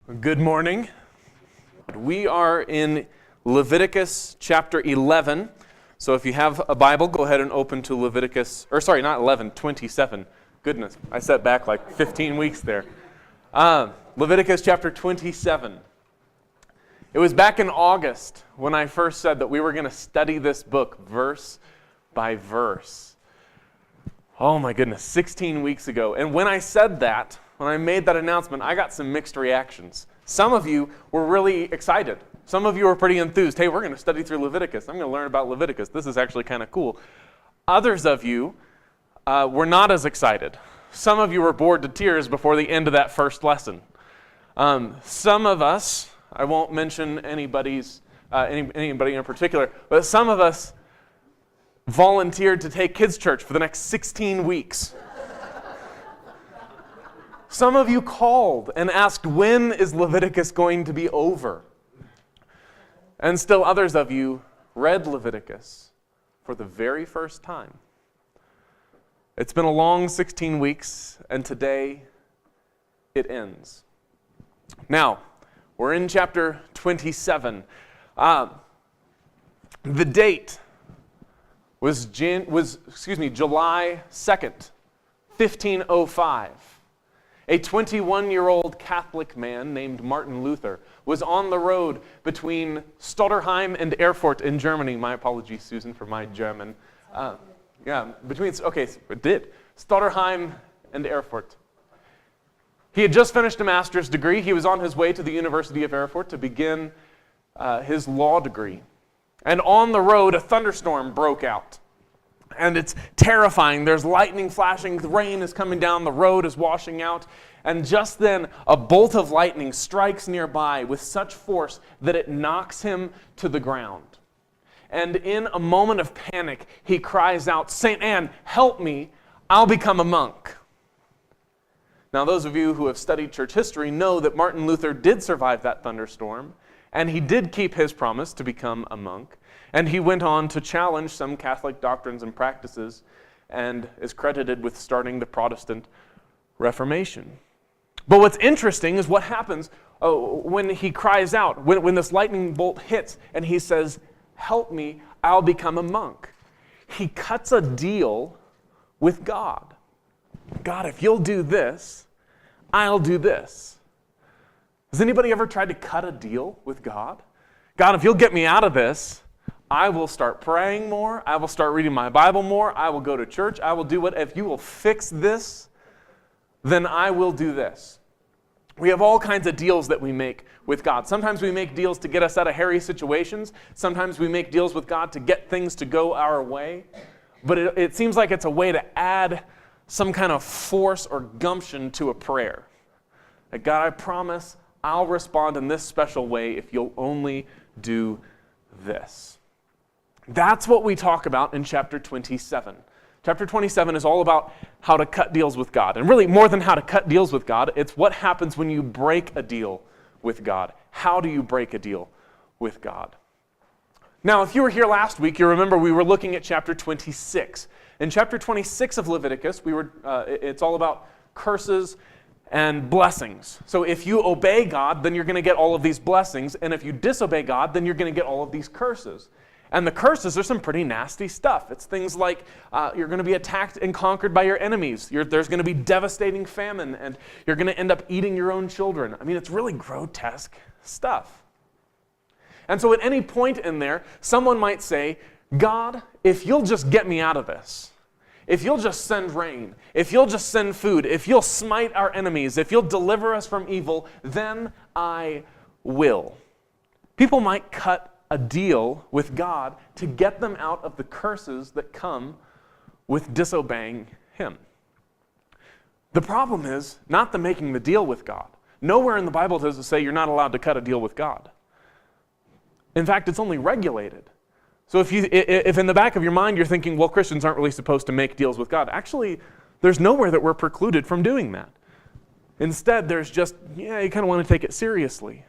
Good morning. We are in Leviticus chapter 11. So if you have a Bible, go ahead and open to Leviticus, not 11, 27. Goodness, I set back like 15 weeks there. Leviticus chapter 27. It was back in August when I first said that we were going to study this book verse by verse. Oh my goodness, 16 weeks ago. And when I said that, when I made that announcement, I got some mixed reactions. Some of you were really excited. Some of you were pretty enthused. Hey, we're going to study through Leviticus. I'm going to learn about Leviticus. This is actually kind of cool. Others of you were not as excited. Some of you were bored to tears before the end of that first lesson. Some of us, I won't mention anybody in particular, but some of us volunteered to take kids' church for the next 16 weeks. Some of you called and asked, when is Leviticus going to be over? And still others of you read Leviticus for the very first time. It's been a long 16 weeks, and today it ends. Now, we're in chapter 27. The date was July 2nd, 1505. A 21-year-old Catholic man named Martin Luther was on the road between Stotterheim and Erfurt in Germany. My apologies, Susan, for my German. Stotterheim and Erfurt. He had just finished a master's degree. He was on his way to the University of Erfurt to begin his law degree. And on the road, a thunderstorm broke out. And it's terrifying. There's lightning flashing, the rain is coming down, the road is washing out. And just then, a bolt of lightning strikes nearby with such force that it knocks him to the ground. And in a moment of panic, he cries out, "Saint Anne, help me, I'll become a monk." Now, those of you who have studied church history know that Martin Luther did survive that thunderstorm, and he did keep his promise to become a monk. And he went on to challenge some Catholic doctrines and practices and is credited with starting the Protestant Reformation. But what's interesting is what happens when he cries out, when this lightning bolt hits and he says, "Help me, I'll become a monk." He cuts a deal with God. God, if you'll do this, I'll do this. Has anybody ever tried to cut a deal with God? God, if you'll get me out of this, I will start praying more. I will start reading my Bible more. I will go to church. I will do what. If you will fix this, then I will do this. We have all kinds of deals that we make with God. Sometimes we make deals to get us out of hairy situations. Sometimes we make deals with God to get things to go our way. But it seems like it's a way to add some kind of force or gumption to a prayer. Like, God, I promise I'll respond in this special way if you'll only do this. That's what we talk about in chapter 27. Chapter 27 is all about how to cut deals with God. And really, more than how to cut deals with God, it's what happens when you break a deal with God. How do you break a deal with God? Now, if you were here last week, you remember we were looking at chapter 26. In chapter 26 of Leviticus, it's all about curses and blessings. So if you obey God, then you're going to get all of these blessings. And if you disobey God, then you're going to get all of these curses. And the curses are some pretty nasty stuff. It's things like you're going to be attacked and conquered by your enemies. There's going to be devastating famine, and you're going to end up eating your own children. I mean, it's really grotesque stuff. And so at any point in there, someone might say, God, if you'll just get me out of this, if you'll just send rain, if you'll just send food, if you'll smite our enemies, if you'll deliver us from evil, then I will. People might cut a deal with God to get them out of the curses that come with disobeying Him. The problem is not the making the deal with God. Nowhere in the Bible does it say you're not allowed to cut a deal with God. In fact, it's only regulated. So if in the back of your mind you're thinking, well, Christians aren't really supposed to make deals with God, actually, there's nowhere that we're precluded from doing that. Instead, there's just, you kind of want to take it seriously.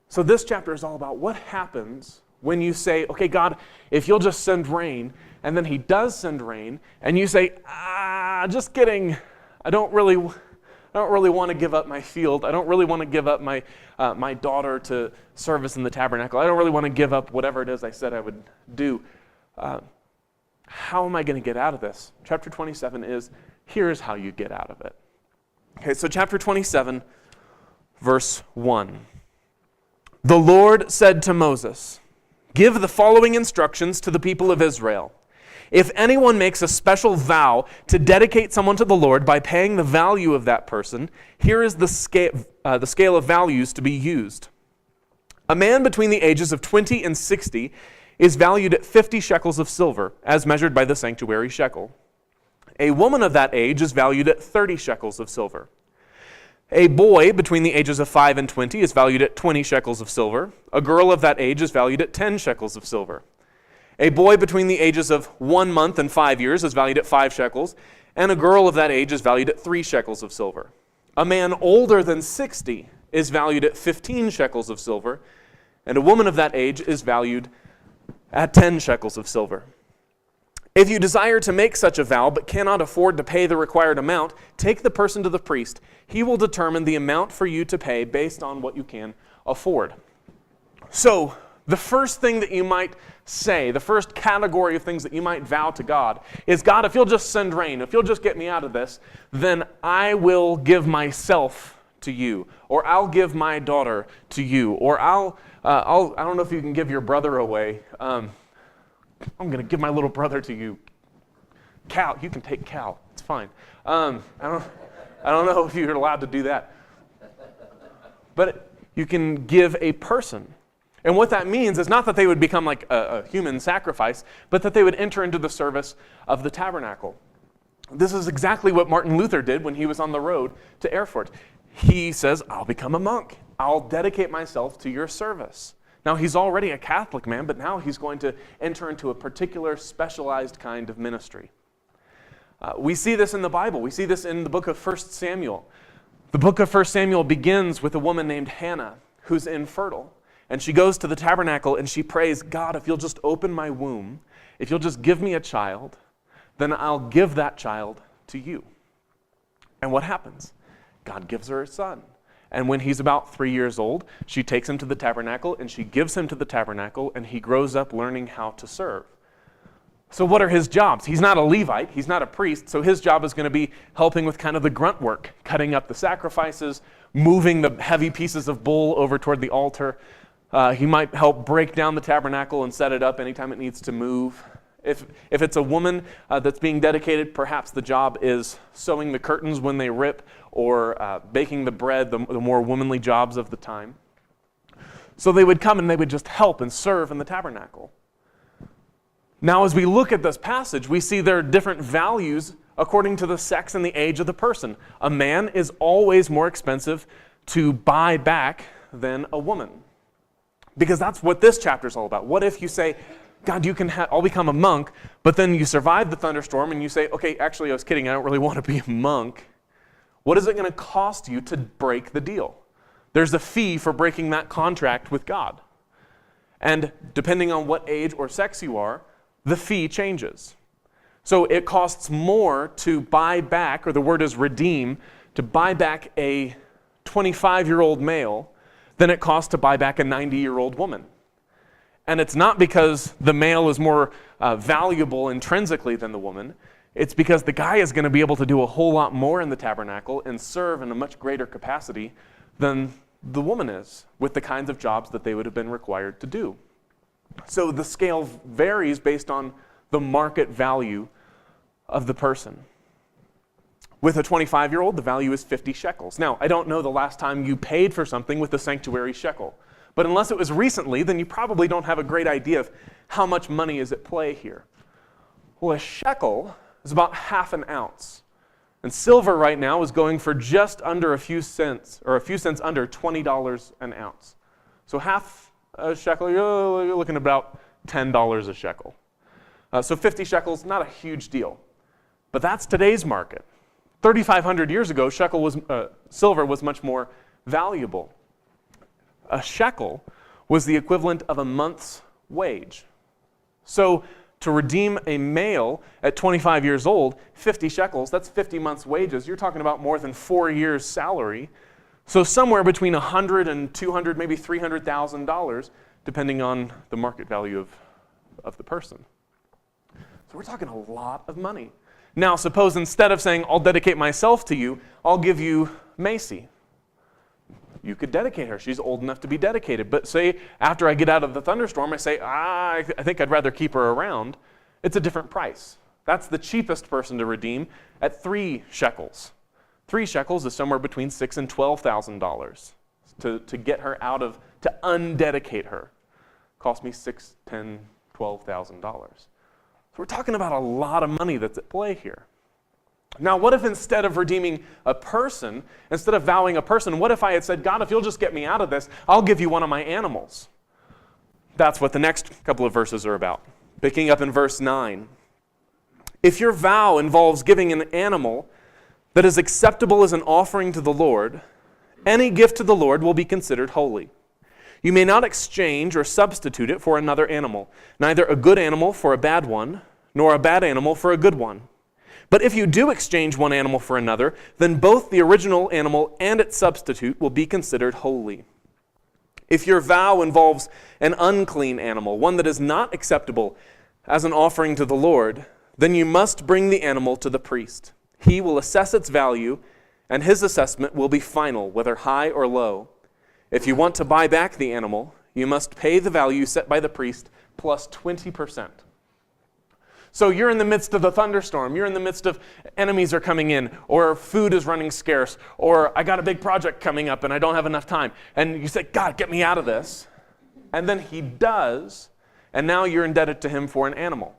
So this chapter is all about what happens when you say, okay, God, if you'll just send rain, and then He does send rain, and you say, just kidding, I don't really don't really want to give up my field. I don't really want to give up my daughter to service in the tabernacle. I don't really want to give up whatever it is I said I would do. How am I going to get out of this? Chapter 27 is, here's how you get out of it. Okay, so chapter 27, verse 1. The Lord said to Moses, "Give the following instructions to the people of Israel. If anyone makes a special vow to dedicate someone to the Lord by paying the value of that person, here is the scale of values to be used. A man between the ages of 20 and 60 is valued at 50 shekels of silver, as measured by the sanctuary shekel. A woman of that age is valued at 30 shekels of silver. A boy between the ages of 5 and 20 is valued at 20 shekels of silver. A girl of that age is valued at 10 shekels of silver. A boy between the ages of 1 month and 5 years is valued at 5 shekels, and a girl of that age is valued at 3 shekels of silver. A man older than 60 is valued at 15 shekels of silver, and a woman of that age is valued at 10 shekels of silver. If you desire to make such a vow but cannot afford to pay the required amount, take the person to the priest. He will determine the amount for you to pay based on what you can afford." So, the first thing that you might say, the first category of things that you might vow to God is, God, if you'll just send rain, if you'll just get me out of this, then I will give myself to you, or I'll give my daughter to you, or I don't know if you can give your brother away. I'm going to give my little brother to you. Cal, you can take Cal. It's fine. I don't know if you're allowed to do that. But you can give a person. And what that means is not that they would become like a human sacrifice, but that they would enter into the service of the tabernacle. This is exactly what Martin Luther did when he was on the road to Erfurt. He says, I'll become a monk. I'll dedicate myself to your service. Now, he's already a Catholic man, but now he's going to enter into a particular specialized kind of ministry. We see this in the Bible. We see this in the book of 1 Samuel. The book of 1 Samuel begins with a woman named Hannah who's infertile. And she goes to the tabernacle and she prays, God, if you'll just open my womb, if you'll just give me a child, then I'll give that child to you. And what happens? God gives her a son. And when he's about 3 years old, she takes him to the tabernacle and she gives him to the tabernacle, and he grows up learning how to serve. So what are his jobs? He's not a Levite, he's not a priest, so his job is going to be helping with kind of the grunt work, cutting up the sacrifices, moving the heavy pieces of bull over toward the altar. He might help break down the tabernacle and set it up anytime it needs to move. If it's a woman that's being dedicated, perhaps the job is sewing the curtains when they rip, or baking the bread, the more womanly jobs of the time. So they would come and they would just help and serve in the tabernacle. Now, as we look at this passage, we see there are different values according to the sex and the age of the person. A man is always more expensive to buy back than a woman, because that's what this chapter is all about. What if you say, God, I'll become a monk, but then you survive the thunderstorm and you say, okay, actually I was kidding, I don't really want to be a monk. What is it going to cost you to break the deal? There's a fee for breaking that contract with God. And depending on what age or sex you are, the fee changes. So it costs more to buy back, or the word is redeem, to buy back a 25-year-old male than it costs to buy back a 90-year-old woman. And it's not because the male is more valuable intrinsically than the woman. It's because the guy is going to be able to do a whole lot more in the tabernacle and serve in a much greater capacity than the woman is, with the kinds of jobs that they would have been required to do. So the scale varies based on the market value of the person. With a 25-year-old, the value is 50 shekels. Now, I don't know the last time you paid for something with the sanctuary shekel. But unless it was recently, then you probably don't have a great idea of how much money is at play here. Well, a shekel is about half an ounce. And silver right now is going for just under a few cents under $20 an ounce. So half a shekel, you're looking at about $10 a shekel. So 50 shekels, not a huge deal. But that's today's market. 3,500 years ago, silver was much more valuable. A shekel was the equivalent of a month's wage. So To redeem a male at 25 years old, 50 shekels, that's 50 months' wages. You're talking about more than 4 years' salary. So somewhere between $100,000 and $200,000, maybe $300,000, depending on the market value of the person. So we're talking a lot of money. Now, suppose instead of saying, I'll dedicate myself to you, I'll give you Macy. You could dedicate her. She's old enough to be dedicated. But say after I get out of the thunderstorm, I say, I think I'd rather keep her around. It's a different price. That's the cheapest person to redeem at 3 shekels. 3 shekels is somewhere between $6,000 and $12,000 to get her out of, to undedicate her. Cost me $6,000, $10,000, $12,000. So we're talking about a lot of money that's at play here. Now, what if instead of redeeming a person, instead of vowing a person, what if I had said, God, if you'll just get me out of this, I'll give you one of my animals? That's what the next couple of verses are about. Picking up in verse 9. If your vow involves giving an animal that is acceptable as an offering to the Lord, any gift to the Lord will be considered holy. You may not exchange or substitute it for another animal, neither a good animal for a bad one, nor a bad animal for a good one. But if you do exchange one animal for another, then both the original animal and its substitute will be considered holy. If your vow involves an unclean animal, one that is not acceptable as an offering to the Lord, then you must bring the animal to the priest. He will assess its value, and his assessment will be final, whether high or low. If you want to buy back the animal, you must pay the value set by the priest plus 20%. So you're in the midst of the thunderstorm, you're in the midst of enemies are coming in, or food is running scarce, or I got a big project coming up and I don't have enough time. And you say, God, get me out of this. And then he does, and now you're indebted to him for an animal.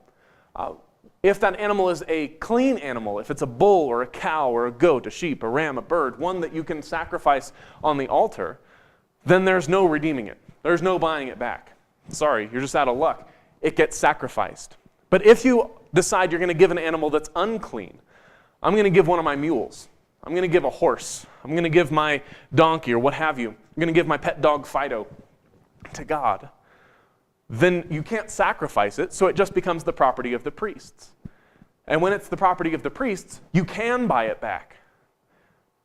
If that animal is a clean animal, if it's a bull or a cow or a goat, a sheep, a ram, a bird, one that you can sacrifice on the altar, then there's no redeeming it. There's no buying it back. Sorry, you're just out of luck. It gets sacrificed. But if you decide you're going to give an animal that's unclean, I'm going to give one of my mules. I'm going to give a horse. I'm going to give my donkey or what have you. I'm going to give my pet dog Fido to God. Then you can't sacrifice it, so it just becomes the property of the priests. And when it's the property of the priests, you can buy it back.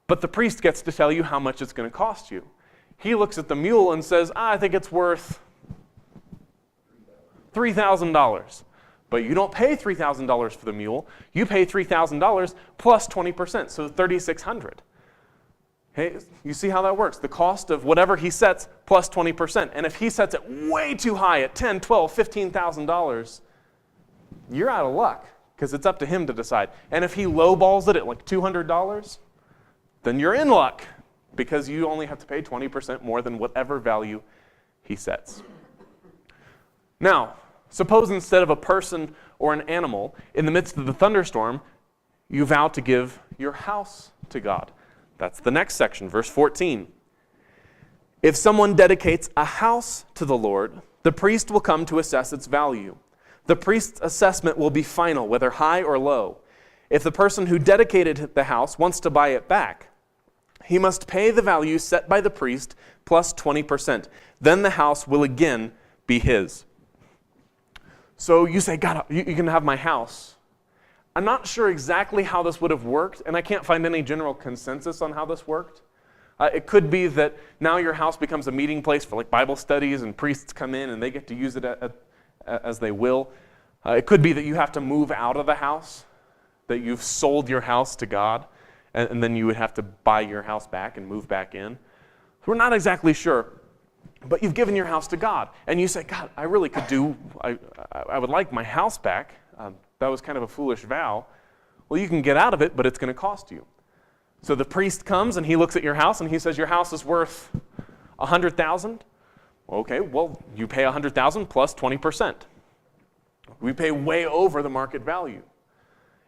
But the priest gets to tell you how much it's going to cost you. He looks at the mule and says, I think it's worth $3,000. But you don't pay $3,000 for the mule. You pay $3,000 plus 20%, so $3,600. Hey, you see how that works? The cost of whatever he sets plus 20%. And if he sets it way too high at $10,000, $12,000, $15,000, you're out of luck because it's up to him to decide. And if he lowballs it at like $200, then you're in luck because you only have to pay 20% more than whatever value he sets. Now, suppose instead of a person or an animal, in the midst of the thunderstorm, you vow to give your house to God. That's the next section, verse 14. If someone dedicates a house to the Lord, the priest will come to assess its value. The priest's assessment will be final, whether high or low. If the person who dedicated the house wants to buy it back, he must pay the value set by the priest plus 20%. Then the house will again be his. So you say, God, you can have my house. I'm not sure exactly how this would have worked, and I can't find any general consensus on how this worked. It could be that now your house becomes a meeting place for like Bible studies, and priests come in and they get to use it as they will. It could be that you have to move out of the house, that you've sold your house to God, and then you would have to buy your house back and move back in. So we're not exactly sure. But you've given your house to God, and you say, God, I really could do, I would like my house back. That was kind of a foolish vow. Well, you can get out of it, but it's going to cost you. So the priest comes, and he looks at your house, and he says, your house is worth $100,000. Okay, well, you pay $100,000 plus 20%. We pay way over the market value.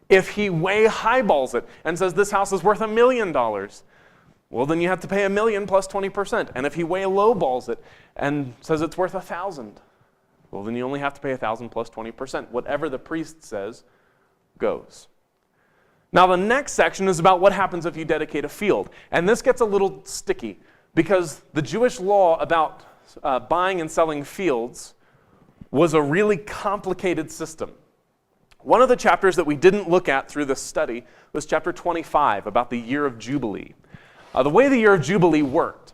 If he way highballs it and says this house is worth $1 million, well, then you have to pay $1 million plus 20%. And if he way lowballs it and says it's worth $1,000, well, then you only have to pay $1,000 plus 20%. Whatever the priest says goes. Now, the next section is about what happens if you dedicate a field. And this gets a little sticky because the Jewish law about buying and selling fields was a really complicated system. One of the chapters that we didn't look at through this study was chapter 25, about the year of Jubilee. The way the year of Jubilee worked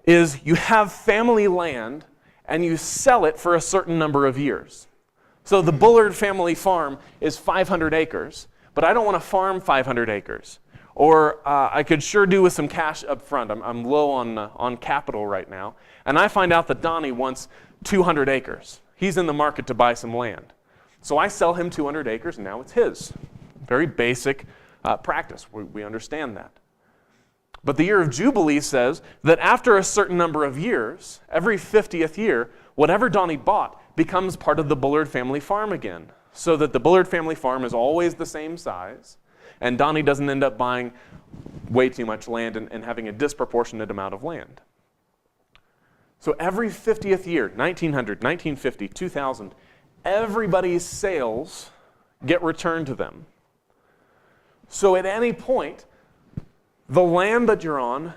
is you have family land and you sell it for a certain number of years. So the Bullard family farm is 500 acres, but I don't want to farm 500 acres. Or I could sure do with some cash up front. I'm low on capital right now. And I find out that Donnie wants 200 acres. He's in the market to buy some land. So I sell him 200 acres, and now it's his. Very basic practice. We understand that. But the year of Jubilee says that after a certain number of years, every 50th year, whatever Donnie bought becomes part of the Bullard family farm again, so that the Bullard family farm is always the same size, and Donnie doesn't end up buying way too much land and having a disproportionate amount of land. So every 50th year, 1900, 1950, 2000, everybody's sales get returned to them. So at any point, the land that you're on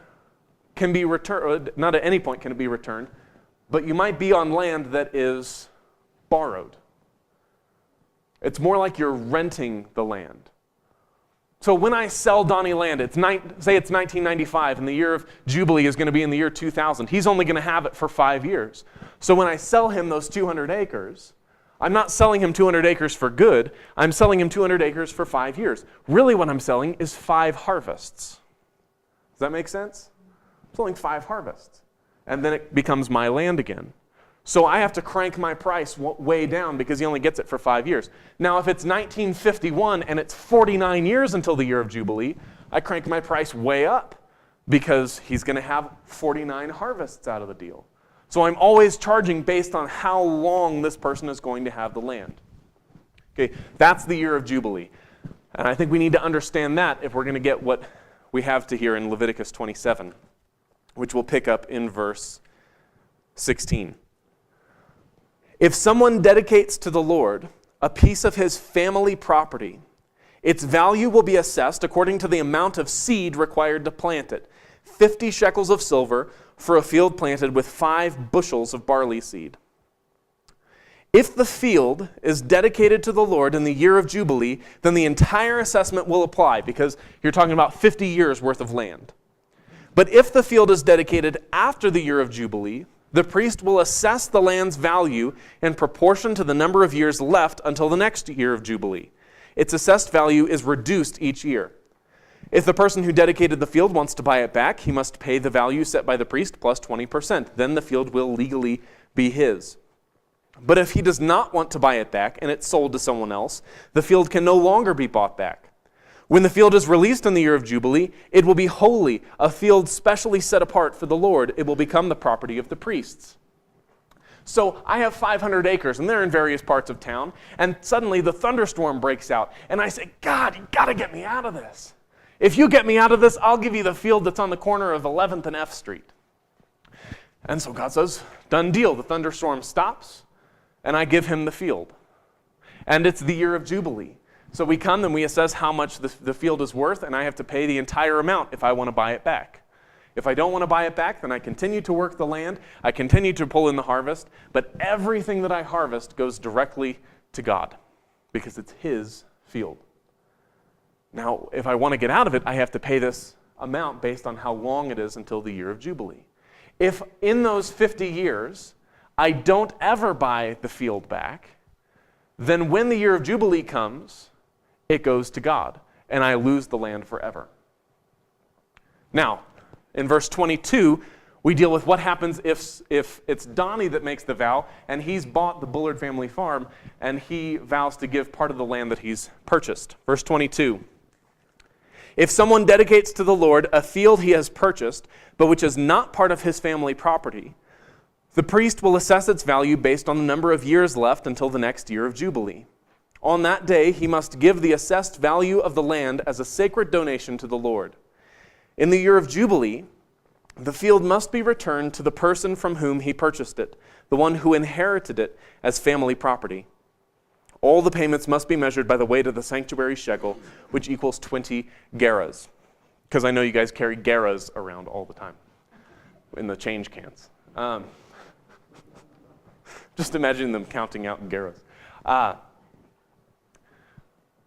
can be returned, not at any point can it be returned, but you might be on land that is borrowed. It's more like you're renting the land. So when I sell Donnie land, say it's 1995 and the year of Jubilee is going to be in the year 2000. He's only going to have it for 5 years. So when I sell him those 200 acres, I'm not selling him 200 acres for good. I'm selling him 200 acres for 5 years. Really what I'm selling is 5 harvests. Does that make sense? I'm selling 5 harvests. And then it becomes my land again. So I have to crank my price way down because he only gets it for 5 years. Now, if it's 1951 and it's 49 years until the year of Jubilee, I crank my price way up because he's going to have 49 harvests out of the deal. So I'm always charging based on how long this person is going to have the land. Okay, that's the year of Jubilee. And I think we need to understand that if we're going to get what we have to here in Leviticus 27, which we'll pick up in verse 16. If someone dedicates to the Lord a piece of his family property, its value will be assessed according to the amount of seed required to plant it, 50 shekels of silver for a field planted with 5 bushels of barley seed. If the field is dedicated to the Lord in the year of Jubilee, then the entire assessment will apply because you're talking about 50 years worth of land. But if the field is dedicated after the year of Jubilee, the priest will assess the land's value in proportion to the number of years left until the next year of Jubilee. Its assessed value is reduced each year. If the person who dedicated the field wants to buy it back, he must pay the value set by the priest plus 20%. Then the field will legally be his. But if he does not want to buy it back and it's sold to someone else, the field can no longer be bought back. When the field is released in the year of Jubilee, it will be holy, a field specially set apart for the Lord. It will become the property of the priests. So I have 500 acres, and they're in various parts of town, and suddenly the thunderstorm breaks out, and I say, God, you got to get me out of this. If you get me out of this, I'll give you the field that's on the corner of 11th and F Street. And so God says, done deal. The thunderstorm stops, and I give him the field. And it's the year of Jubilee. So we come and we assess how much the field is worth, and I have to pay the entire amount if I want to buy it back. If I don't want to buy it back, then I continue to work the land, I continue to pull in the harvest, but everything that I harvest goes directly to God because it's his field. Now, if I want to get out of it, I have to pay this amount based on how long it is until the year of Jubilee. If in those 50 years I don't ever buy the field back, then when the year of Jubilee comes, it goes to God, and I lose the land forever. Now, in verse 22, we deal with what happens if it's Donnie that makes the vow, and he's bought the Bullard family farm, and he vows to give part of the land that he's purchased. Verse 22. If someone dedicates to the Lord a field he has purchased, but which is not part of his family property, the priest will assess its value based on the number of years left until the next year of Jubilee. On that day, he must give the assessed value of the land as a sacred donation to the Lord. In the year of Jubilee, the field must be returned to the person from whom he purchased it, the one who inherited it as family property. All the payments must be measured by the weight of the sanctuary shekel, which equals 20 gerahs. Because I know you guys carry gerahs around all the time in the change cans. Just imagine them counting out gerahs.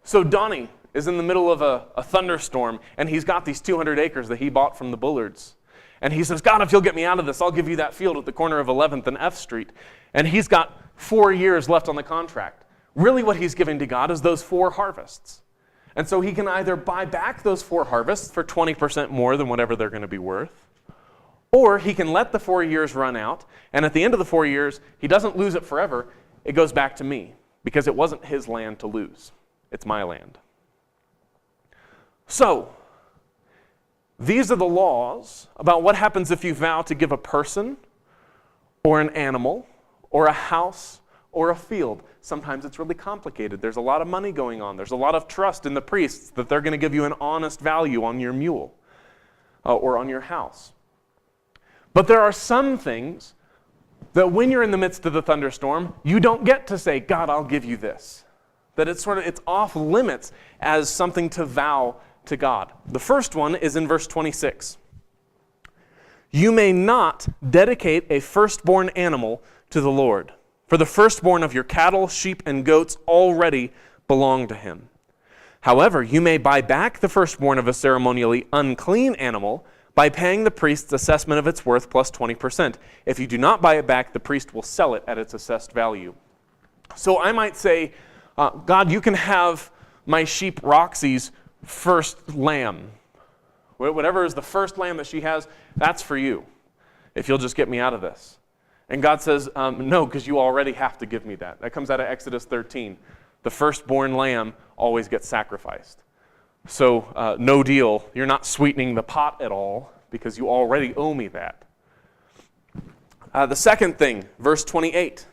So Donnie is in the middle of a thunderstorm, and he's got these 200 acres that he bought from the Bullards. And he says, God, if you'll get me out of this, I'll give you that field at the corner of 11th and F Street. And he's got 4 years left on the contract. Really what he's giving to God is those 4 harvests. And so he can either buy back those 4 harvests for 20% more than whatever they're going to be worth, or he can let the 4 years run out, and at the end of the 4 years, he doesn't lose it forever. It goes back to me, because it wasn't his land to lose. It's my land. So, these are the laws about what happens if you vow to give a person, or an animal, or a house, or a field. Sometimes it's really complicated. There's a lot of money going on. There's a lot of trust in the priests that they're going to give you an honest value on your mule or on your house. But there are some things that when you're in the midst of the thunderstorm, you don't get to say, God, I'll give you this. That it's off limits as something to vow to God. The first one is in verse 26. You may not dedicate a firstborn animal to the Lord, for the firstborn of your cattle, sheep, and goats already belong to him. However, you may buy back the firstborn of a ceremonially unclean animal by paying the priest's assessment of its worth plus 20%. If you do not buy it back, the priest will sell it at its assessed value. So I might say, God, you can have my sheep Roxy's first lamb. Whatever is the first lamb that she has, that's for you, if you'll just get me out of this. And God says, no, because you already have to give me that. That comes out of Exodus 13. The firstborn lamb always gets sacrificed. So no deal. You're not sweetening the pot at all because you already owe me that. The second thing, verse 28.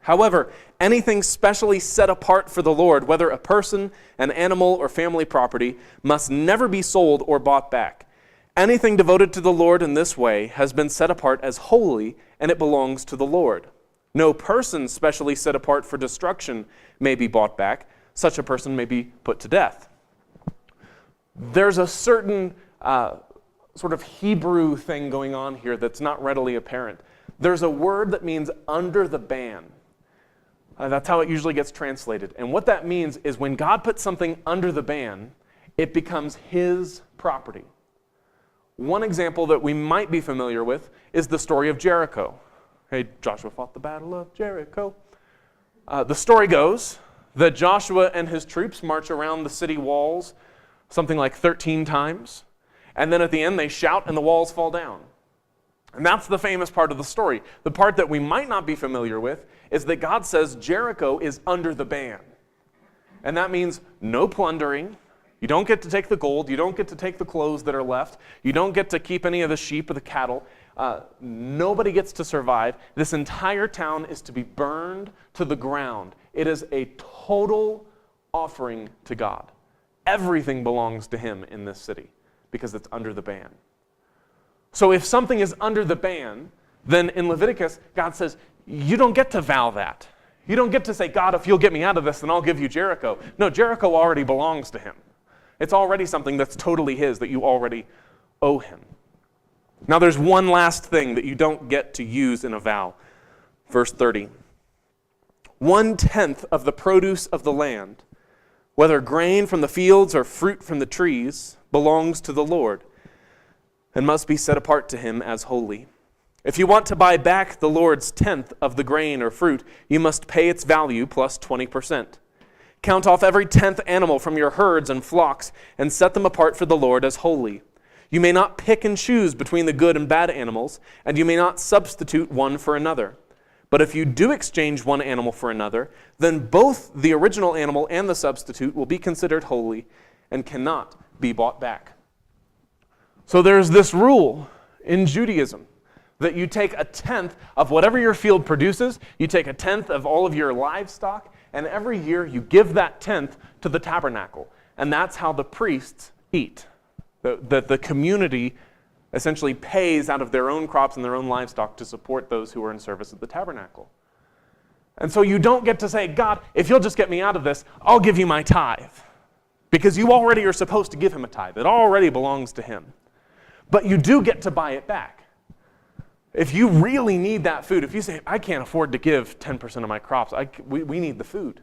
However, anything specially set apart for the Lord, whether a person, an animal, or family property, must never be sold or bought back. Anything devoted to the Lord in this way has been set apart as holy, and it belongs to the Lord. No person specially set apart for destruction may be bought back. Such a person may be put to death. There's a certain sort of Hebrew thing going on here that's not readily apparent. There's a word that means under the ban. That's how it usually gets translated. And what that means is when God puts something under the ban, it becomes his property. One example that we might be familiar with is the story of Jericho. Hey, Joshua fought the battle of Jericho. The story goes that Joshua and his troops march around the city walls something like 13 times. And then at the end they shout and the walls fall down. And that's the famous part of the story. The part that we might not be familiar with is that God says Jericho is under the ban. And that means no plundering. You don't get to take the gold. You don't get to take the clothes that are left. You don't get to keep any of the sheep or the cattle. Nobody gets to survive. This entire town is to be burned to the ground. It is a total offering to God. Everything belongs to him in this city because it's under the ban. So if something is under the ban, then in Leviticus, God says, you don't get to vow that. You don't get to say, God, if you'll get me out of this, then I'll give you Jericho. No, Jericho already belongs to him. It's already something that's totally his, that you already owe him. Now there's one last thing that you don't get to use in a vow. Verse 30. 1/10 of the produce of the land, whether grain from the fields or fruit from the trees, belongs to the Lord and must be set apart to him as holy. If you want to buy back the Lord's 10th of the grain or fruit, you must pay its value plus 20%. Count off every 10th animal from your herds and flocks and set them apart for the Lord as holy. You may not pick and choose between the good and bad animals, and you may not substitute one for another. But if you do exchange one animal for another, then both the original animal and the substitute will be considered holy and cannot be bought back. So there's this rule in Judaism that you take 1/10 of whatever your field produces, you take 1/10 of all of your livestock, and every year you give that 10th to the tabernacle. And that's how the priests eat. The community essentially pays out of their own crops and their own livestock to support those who are in service at the tabernacle. And so you don't get to say, God, if you'll just get me out of this, I'll give you my tithe. Because you already are supposed to give him a tithe. It already belongs to him. But you do get to buy it back. If you really need that food, if you say, I can't afford to give 10% of my crops, we need the food,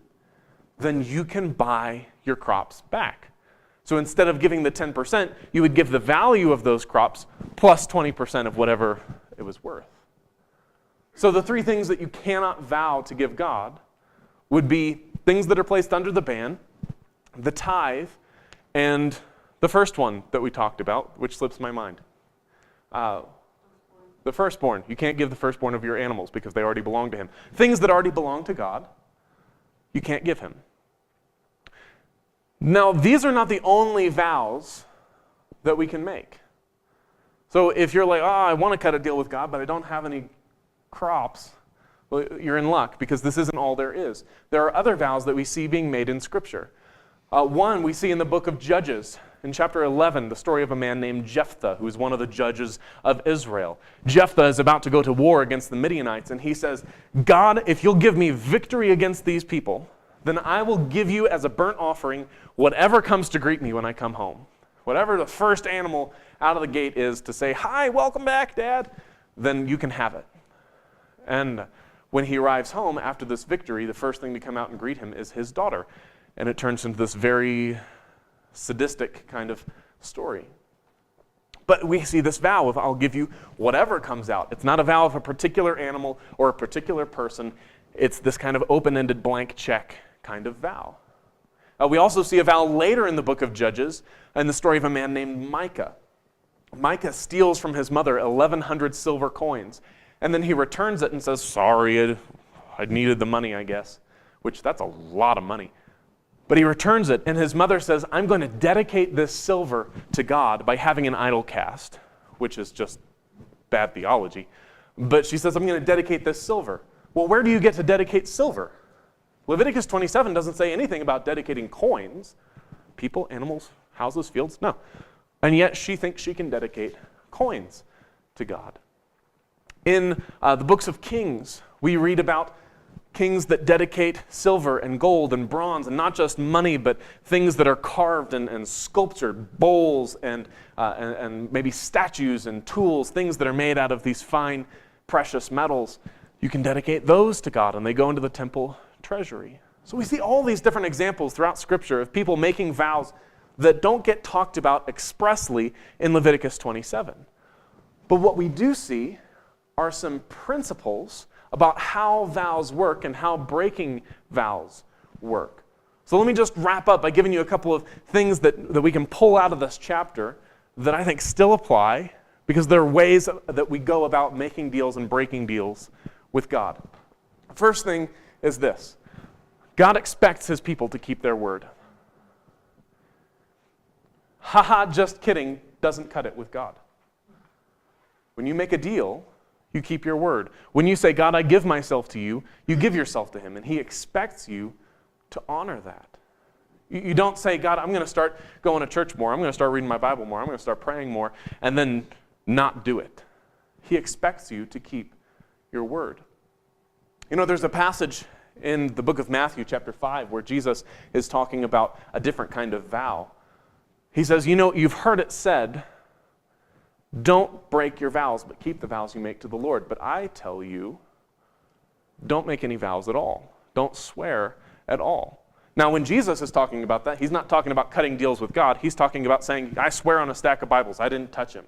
then you can buy your crops back. So instead of giving the 10%, you would give the value of those crops plus 20% of whatever it was worth. So the three things that you cannot vow to give God would be things that are placed under the ban, the tithe, and the first one that we talked about, which slips my mind. The firstborn. You can't give the firstborn of your animals because they already belong to him. Things that already belong to God, you can't give him. Now, these are not the only vows that we can make. So if you're like, I want to cut a deal with God, but I don't have any crops, well, you're in luck because this isn't all there is. There are other vows that we see being made in Scripture. One we see in the book of Judges. In chapter 11, the story of a man named Jephthah, who is one of the judges of Israel. Jephthah is about to go to war against the Midianites, and he says, God, if you'll give me victory against these people, then I will give you as a burnt offering whatever comes to greet me when I come home. Whatever the first animal out of the gate is to say, hi, welcome back, Dad, then you can have it. And when he arrives home after this victory, the first thing to come out and greet him is his daughter. And it turns into this very sadistic kind of story. But we see this vow of I'll give you whatever comes out. It's not a vow of a particular animal or a particular person. It's this kind of open-ended blank check kind of vow. We also see a vow later in the book of Judges in the story of a man named Micah. Micah steals from his mother 1,100 silver coins, and then he returns it and says, sorry, I needed the money, I guess, which that's a lot of money. But he returns it, and his mother says, I'm going to dedicate this silver to God by having an idol cast, which is just bad theology. But she says, I'm going to dedicate this silver. Well, where do you get to dedicate silver? Leviticus 27 doesn't say anything about dedicating coins. People, animals, houses, fields, no. And yet she thinks she can dedicate coins to God. In the books of Kings, we read about kings that dedicate silver and gold and bronze, and not just money, but things that are carved and sculptured, bowls and maybe statues and tools, things that are made out of these fine, precious metals. You can dedicate those to God, and they go into the temple treasury. So we see all these different examples throughout Scripture of people making vows that don't get talked about expressly in Leviticus 27. But what we do see are some principles about how vows work and how breaking vows work. So let me just wrap up by giving you a couple of things that we can pull out of this chapter that I think still apply, because there are ways that we go about making deals and breaking deals with God. First thing is this: God expects his people to keep their word. Just kidding doesn't cut it with God. When you make a deal, you keep your word. When you say, God, I give myself to you, you give yourself to him, and he expects you to honor that. You don't say, God, I'm going to start going to church more, I'm going to start reading my Bible more, I'm going to start praying more, and then not do it. He expects you to keep your word. You know, there's a passage in the book of Matthew, chapter 5, where Jesus is talking about a different kind of vow. He says, you've heard it said, don't break your vows, but keep the vows you make to the Lord. But I tell you, don't make any vows at all. Don't swear at all. Now, when Jesus is talking about that, he's not talking about cutting deals with God. He's talking about saying, I swear on a stack of Bibles, I didn't touch him,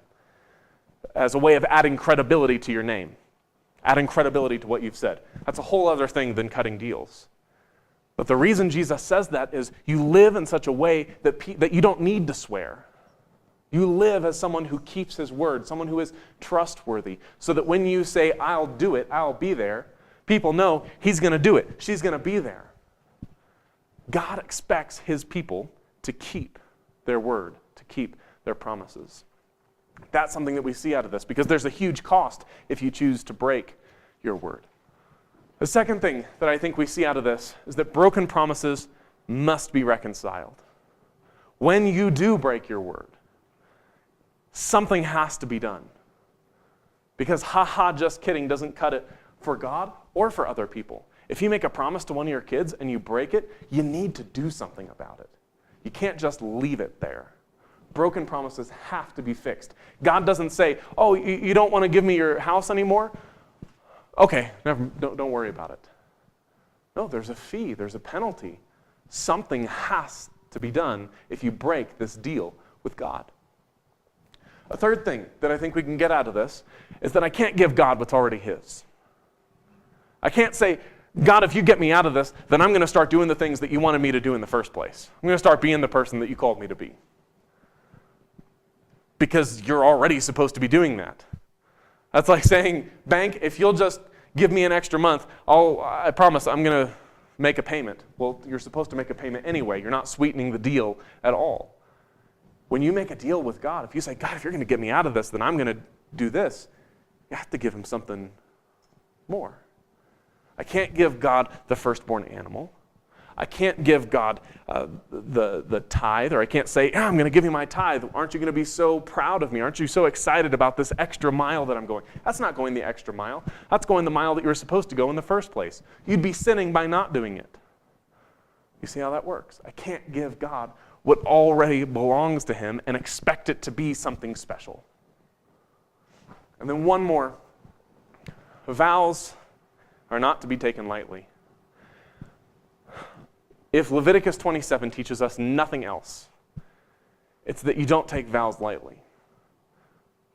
as a way of adding credibility to your name, adding credibility to what you've said. That's a whole other thing than cutting deals. But the reason Jesus says that is you live in such a way that you don't need to swear. You live as someone who keeps his word, someone who is trustworthy, so that when you say, I'll do it, I'll be there, people know he's going to do it, she's going to be there. God expects his people to keep their word, to keep their promises. That's something that we see out of this, because there's a huge cost if you choose to break your word. The second thing that I think we see out of this is that broken promises must be reconciled. When you do break your word, something has to be done. Because just kidding doesn't cut it for God or for other people. If you make a promise to one of your kids and you break it, you need to do something about it. You can't just leave it there. Broken promises have to be fixed. God doesn't say, oh, you don't want to give me your house anymore? Okay, don't worry about it. No, there's a fee, there's a penalty. Something has to be done if you break this deal with God. A third thing that I think we can get out of this is that I can't give God what's already his. I can't say, God, if you get me out of this, then I'm going to start doing the things that you wanted me to do in the first place. I'm going to start being the person that you called me to be. Because you're already supposed to be doing that. That's like saying, bank, if you'll just give me an extra month, I promise I'm going to make a payment. Well, you're supposed to make a payment anyway. You're not sweetening the deal at all. When you make a deal with God, if you say, God, if you're going to get me out of this, then I'm going to do this, you have to give him something more. I can't give God the firstborn animal. I can't give God the tithe, or I can't say, I'm going to give you my tithe. Aren't you going to be so proud of me? Aren't you so excited about this extra mile that I'm going? That's not going the extra mile. That's going the mile that you were supposed to go in the first place. You'd be sinning by not doing it. You see how that works? I can't give God what already belongs to him and expect it to be something special. And then one more. Vows are not to be taken lightly. If Leviticus 27 teaches us nothing else, it's that you don't take vows lightly.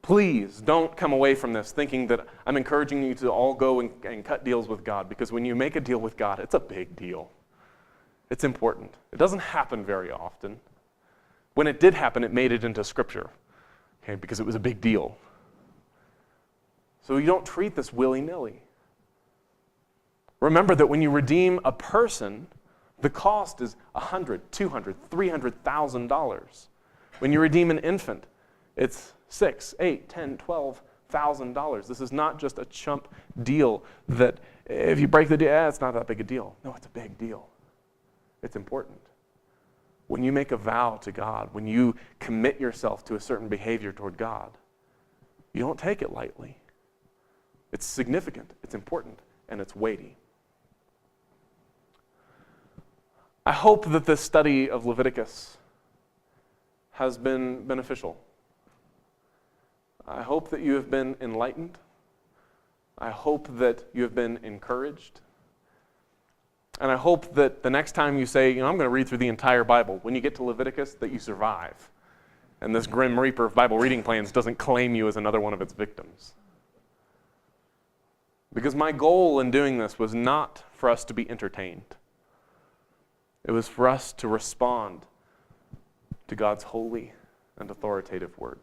Please don't come away from this thinking that I'm encouraging you to all go and cut deals with God, because when you make a deal with God, it's a big deal. It's important. It doesn't happen very often. When it did happen, it made it into Scripture, okay, because it was a big deal. So you don't treat this willy-nilly. Remember that when you redeem a person, the cost is $100,000, $200,000, $300,000. When you redeem an infant, it's $6,000, $8,000, $10,000, $12,000. This is not just a chump deal that if you break the deal, it's not that big a deal. No, it's a big deal. It's important. When you make a vow to God, when you commit yourself to a certain behavior toward God, you don't take it lightly. It's significant, it's important, and it's weighty. I hope that this study of Leviticus has been beneficial. I hope that you have been enlightened. I hope that you have been encouraged. And I hope that the next time you say, I'm going to read through the entire Bible, when you get to Leviticus, that you survive. And this grim reaper of Bible reading plans doesn't claim you as another one of its victims. Because my goal in doing this was not for us to be entertained. It was for us to respond to God's holy and authoritative word.